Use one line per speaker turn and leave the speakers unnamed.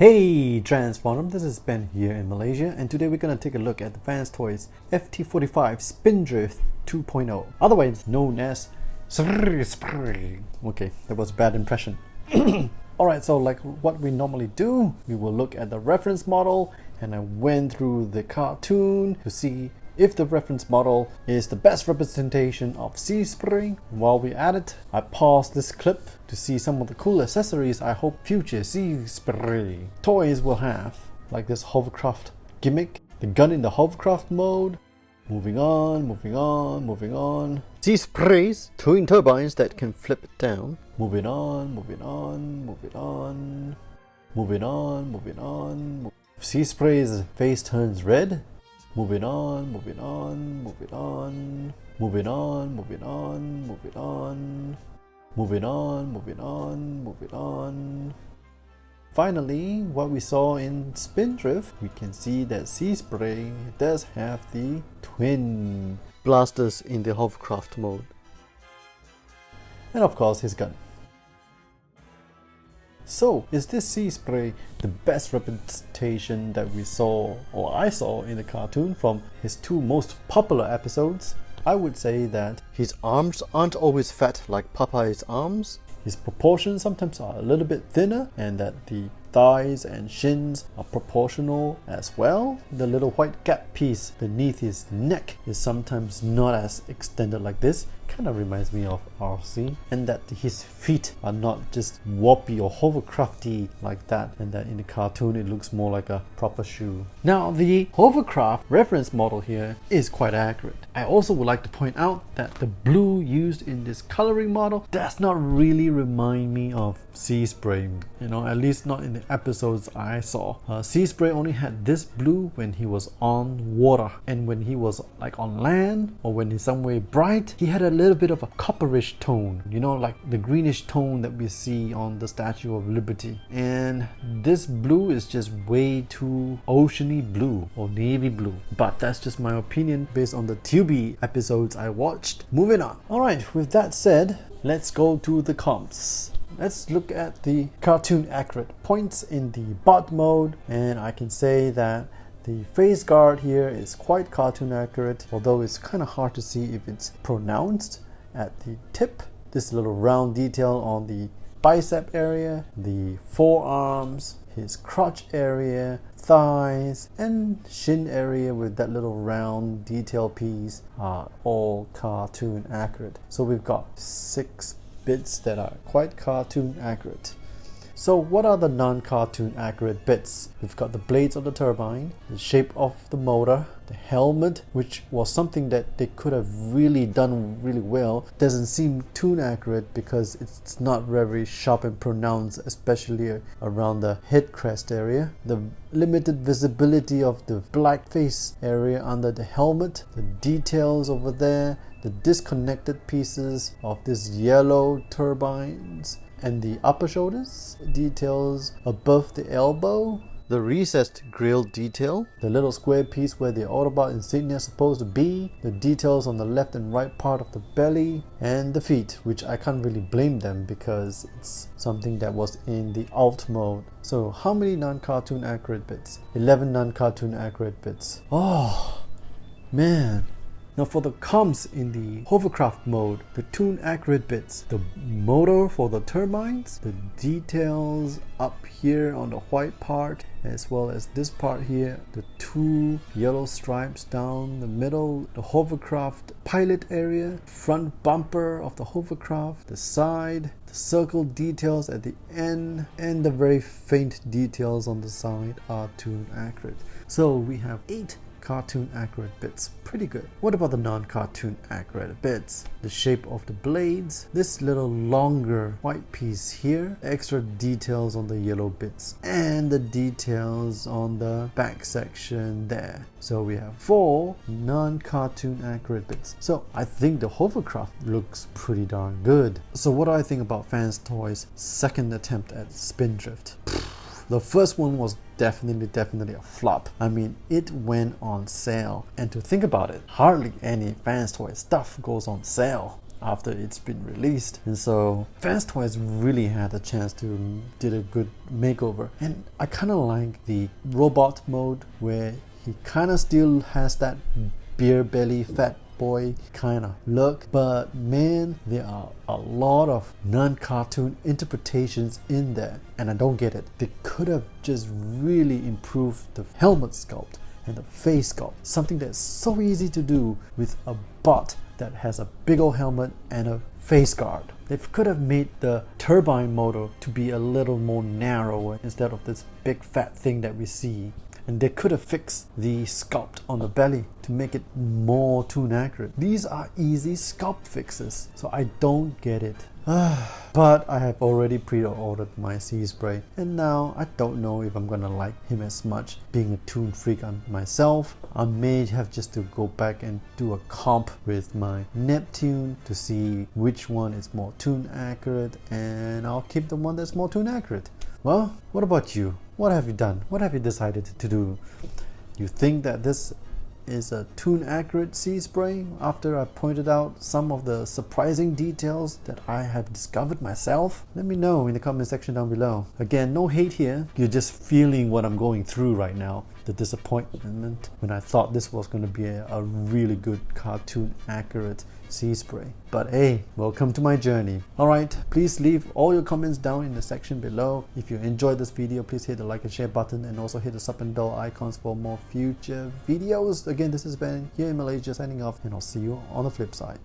Hey Transformdom, this is Ben here in Malaysia, and today we're going to take a look at the FansToys FT-45 Spindrift 2.0, otherwise known as Seaspray. Okay, that was a bad impression. Alright, so like what we normally do, we will look at the reference model, and I went through the cartoon to see if the reference model is the best representation of Seaspray. While we're at it, I paused this clip to see some of the cool accessories I hope future Seaspray toys will have, like this hovercraft gimmick, the gun in the hovercraft mode. Moving on. Seaspray's twin turbines that can flip it down. Moving on. Seaspray's face turns red. Moving on. Finally, what we saw in Spindrift, we can see that Seaspray does have the twin blasters in the hovercraft mode. And of course his gun. So, is this Seaspray the best representation that we saw, or I saw in the cartoon from his two most popular episodes? I would say that his arms aren't always fat like Popeye's arms. His proportions sometimes are a little bit thinner, and that the thighs and shins are proportional as well. The little white gap piece beneath his neck is sometimes not as extended like this. Kind of reminds me of RC, and that his feet are not just warpy or hovercrafty like that, and that in the cartoon it looks more like a proper shoe. Now the hovercraft reference model here is quite accurate. I also would like to point out that the blue used in this coloring model does not really remind me of Seaspray, at least not in the episodes I saw. Seaspray only had this blue when he was on water, and when he was like on land or when he's somewhere bright, he had a little bit of a copperish tone, like the greenish tone that we see on the Statue of Liberty. And this blue is just way too oceany blue or navy blue, but that's just my opinion based on the Tubi episodes I watched. Moving on. Alright, with that said, let's go to the comps. Let's look at the cartoon accurate points in the bot mode, and I can say that the face guard here is quite cartoon accurate, although it's kind of hard to see if it's pronounced at the tip. This little round detail on the bicep area, the forearms, his crotch area, thighs, and shin area with that little round detail piece are all cartoon accurate. So we've got 6 bits that are quite cartoon accurate. So what are the non-cartoon accurate bits? We've got the blades of the turbine, the shape of the motor, the helmet, which was something that they could have really done really well. Doesn't seem toon accurate because it's not very sharp and pronounced, especially around the head crest area. The limited visibility of the black face area under the helmet, the details over there, the disconnected pieces of this yellow turbines, and the upper shoulders, details above the elbow, the recessed grille detail, the little square piece where the Autobot insignia is supposed to be, the details on the left and right part of the belly, and the feet, which I can't really blame them because it's something that was in the alt mode. So how many non-cartoon accurate bits? 11 non-cartoon accurate bits. Oh man. Now for the comps in the hovercraft mode, the toon accurate bits, the motor for the turbines, the details up here on the white part, as well as this part here, the 2 yellow stripes down the middle, the hovercraft pilot area, front bumper of the hovercraft, the side, the circle details at the end, and the very faint details on the side are toon accurate. So we have 8 cartoon accurate bits. Pretty good. What about the non-cartoon accurate bits? The shape of the blades, this little longer white piece here, extra details on the yellow bits, and the details on the back section there. So we have 4 non-cartoon accurate bits. So I think the hovercraft looks pretty darn good. So what do I think about FansToys' second attempt at Spindrift? The first one was definitely a flop. I mean, it went on sale, and to think about it, hardly any FansToys stuff goes on sale. after it's been released. And so FansToys really had a chance to did a good makeover. And I kind of like the robot mode where he kind of still has that beer belly fat boy kind of look, but man, there are a lot of non-cartoon interpretations in there, and I don't get it. They could have just really improved the helmet sculpt and the face sculpt, something that's so easy to do with a bot that has a big old helmet and a face guard. They could have made the turbine motor to be a little more narrow instead of this big fat thing that we see. And they could have fixed the sculpt on the belly to make it more toon accurate. These are easy sculpt fixes, so I don't get it. But I have already pre-ordered my Seaspray, and now I don't know if I'm gonna like him as much. Being a toon freak on myself, I may have just to go back and do a comp with my Neptune to see which one is more toon accurate, and I'll keep the one that's more toon accurate. Well, what about you? What have you done? What have you decided to do? You think that this is a toon accurate Seaspray after I pointed out some of the surprising details that I have discovered myself? Let me know in the comment section down below. Again, no hate here. You're just feeling what I'm going through right now. The disappointment when I thought this was going to be a really good cartoon accurate Seaspray. But hey, welcome to my journey. Alright, please leave all your comments down in the section below. If you enjoyed this video, please hit the like and share button, and also hit the sub and bell icons for more future videos. Again, this is Ben here in Malaysia signing off, and I'll see you on the flip side.